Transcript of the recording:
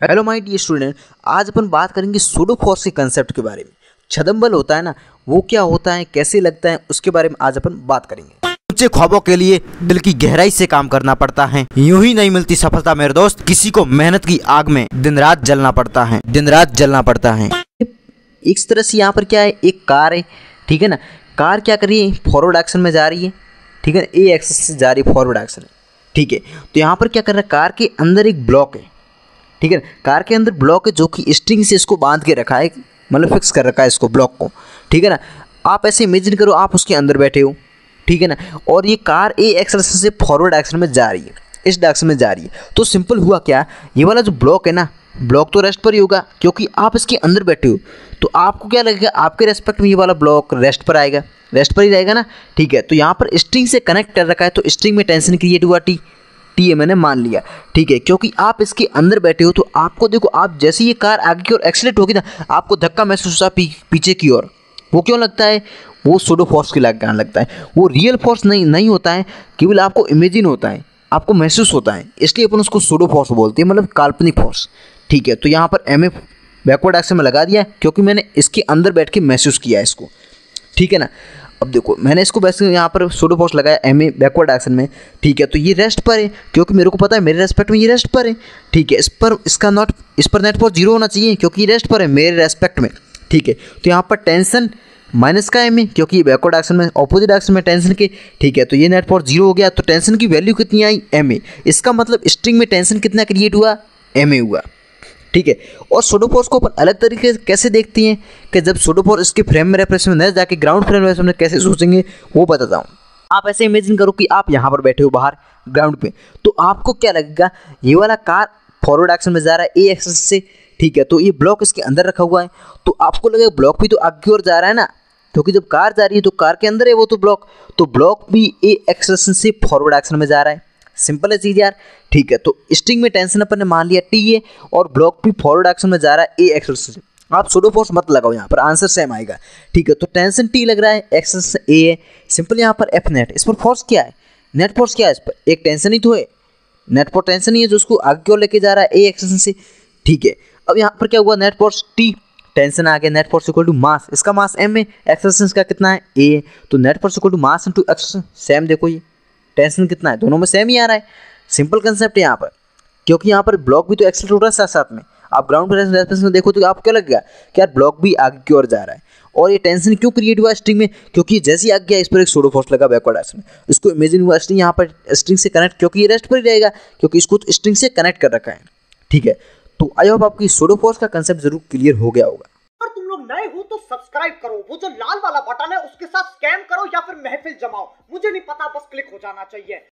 Hello my dear student, आज अपन बात करेंगे सूडो फोर्स के कंसेप्ट के बारे में। छद्म बल होता है ना, वो क्या होता है, कैसे लगता है, उसके बारे में आज अपन बात करेंगे। ऊंचे ख्वाबों के लिए दिल की गहराई से काम करना पड़ता है, यूं ही नहीं मिलती सफलता मेरे दोस्त, किसी को मेहनत की आग में दिन रात जलना पड़ता है, दिन रात जलना पड़ता है। इस तरह से यहाँ पर क्या है, एक कार है, ठीक है ना। कार क्या कर रही है, फॉरवर्ड एक्शन में जा रही है, ठीक है, ए एक्सिस से जा रही है फॉरवर्ड एक्शन, ठीक है। तो यहाँ पर क्या कर रहा है, कार के अंदर एक ब्लॉक है, ठीक है। कार के अंदर ब्लॉक है जो कि स्ट्रिंग से इसको बांध के रखा है, मतलब फिक्स कर रखा है इसको, ब्लॉक को, ठीक है ना। आप ऐसे इमेजिन करो, आप उसके अंदर बैठे हो, ठीक है ना, और ये कार ए एक्शन से फॉरवर्ड एक्शन में जा रही है, इस डायरेक्शन में जा रही है। तो सिंपल हुआ क्या, ये वाला जो ब्लॉक है ना, ब्लॉक तो रेस्ट पर ही होगा क्योंकि आप इसके अंदर बैठे हो। तो आपको क्या लगेगा, आपके रेस्पेक्ट में ये वाला ब्लॉक रेस्ट पर आएगा, रेस्ट पर ही रहेगा ना, ठीक है। तो यहाँ पर स्ट्रिंग से कनेक्ट कर रखा है, तो स्ट्रिंग में टेंशन क्रिएट हुआ, टी है मैंने मान लिया, ठीक है। क्योंकि आप इसके अंदर बैठे हो, तो आपको देखो, आप जैसे ये कार आगे की ओर एक्सीलरेट होगी ना, आपको धक्का महसूस होता पीछे की ओर। वो क्यों लगता है, वो सूडो फोर्स के कारण लगता है। वो रियल फोर्स नहीं होता है, केवल आपको इमेजिन होता है, आपको महसूस होता है, इसलिए अपन उसको सूडो फोर्स बोलते हैं, मतलब काल्पनिक फोर्स, ठीक है। तो यहाँ पर एम ए बैकवर्ड एक्शन में लगा दिया क्योंकि मैंने इसके अंदर बैठ के महसूस किया इसको, ठीक है ना। अब देखो, मैंने इसको वैसे यहाँ पर सूडो फोर्स लगाया एम ए बैकवर्ड एक्शन में, ठीक है। तो ये रेस्ट पर है क्योंकि मेरे को पता है मेरे रेस्पेक्ट में ये रेस्ट पर है, ठीक है। इस पर नेट फोर्स जीरो होना चाहिए क्योंकि ये रेस्ट पर है मेरे रेस्पेक्ट में, ठीक है। तो यहाँ पर टेंशन माइनस का एम ए क्योंकि ये बैकवर्ड एक्शन में, ऑपोजिट एक्शन में टेंशन के, ठीक है। तो ये नेट फोर्स जीरो हो गया, तो टेंशन की वैल्यू कितनी आई, एम ए। इसका मतलब स्ट्रिंग में टेंशन कितना क्रिएट हुआ, एम ए हुआ, ठीक है। और सूडो फोर्स को अपन अलग तरीके से कैसे देखते हैं कि जब सूडो फोर्स इसके फ्रेम में रेफरेंस में न जाके ग्राउंड फ्रेम में रेफरेंस कैसे सोचेंगे, वो बताता हूँ। आप ऐसे इमेजिन करो कि आप यहाँ पर बैठे हो बाहर ग्राउंड पे, तो आपको क्या लगेगा, ये वाला कार फॉरवर्ड एक्शन में जा रहा है ए एक्सिस से, ठीक है। तो ये ब्लॉक इसके अंदर रखा हुआ है, तो आपको लगेगा ब्लॉक भी तो आगे की ओर जा रहा है ना, क्योंकि जब कार जा रही है तो कार के अंदर है वो तो ब्लॉक, तो ब्लॉक भी ए एक्शन से फॉरवर्ड एक्शन में जा रहा है। सिंपल है चीज़ यार, ठीक है। तो स्ट्रिंग में टेंशन अपन ने मान लिया टी है, और ब्लॉक भी फॉरवर्ड एक्शन में जा रहा है ए एक्शन से। आप सूडो फोर्स मत लगाओ, यहाँ पर आंसर सेम आएगा, ठीक है। तो टेंशन टी लग रहा है, एक्शन से ए है, सिंपल। यहाँ पर एफ नेट, इस पर फोर्स क्या है, नेट फोर्स क्या है, इस पर एक टेंशन ही तो है, नेट फोर्स टेंशन ही है जो उसको आगे की ओर लेके जा रहा है ए एक्शन से, ठीक है। अब यहाँ पर क्या हुआ, नेट फोर्स टी, टेंशन आ गया, net force equal to mass, इसका मास एम है, एक्सेलरेशन का कितना है, ए। तो net force equal to mass into acceleration, same. देखो ये टेंशन कितना है, दोनों में सेम ही आ रहा है। सिंपल कंसेप्ट है यहाँ पर, क्योंकि यहाँ पर ब्लॉक भी तो एक्सेलरेट हो रहा है साथ साथ में। आप ग्राउंड रेफरेंस में देखो तो आपको क्या लगेगा कि यार ब्लॉक भी आगे की ओर जा रहा है। और ये टेंशन क्यों क्रिएट हुआ स्ट्रिंग में, क्योंकि जैसे ही आगे गया इस पर एक सूडो फोर्स लगा बैकवर्ड एक्शन में, इसको इमेजिन हुआ स्ट्रिंग यहाँ पर स्ट्रिंग से कनेक्ट, क्योंकि ये रेस्ट पर ही रहेगा क्योंकि इसको तो स्ट्रिंग से कनेक्ट कर रखा है, ठीक है। तो आई होप आपकी सूडो फोर्स का कंसेप्ट जरूर क्लियर हो गया होगा। अगर तुम लोग नए हो तो सब्सक्राइब करो, वो जो लाल वाला बटन है उसके साथ स्कैम करो या फिर महफिल जमाओ, मुझे नहीं पता, बस क्लिक हो जाना चाहिए।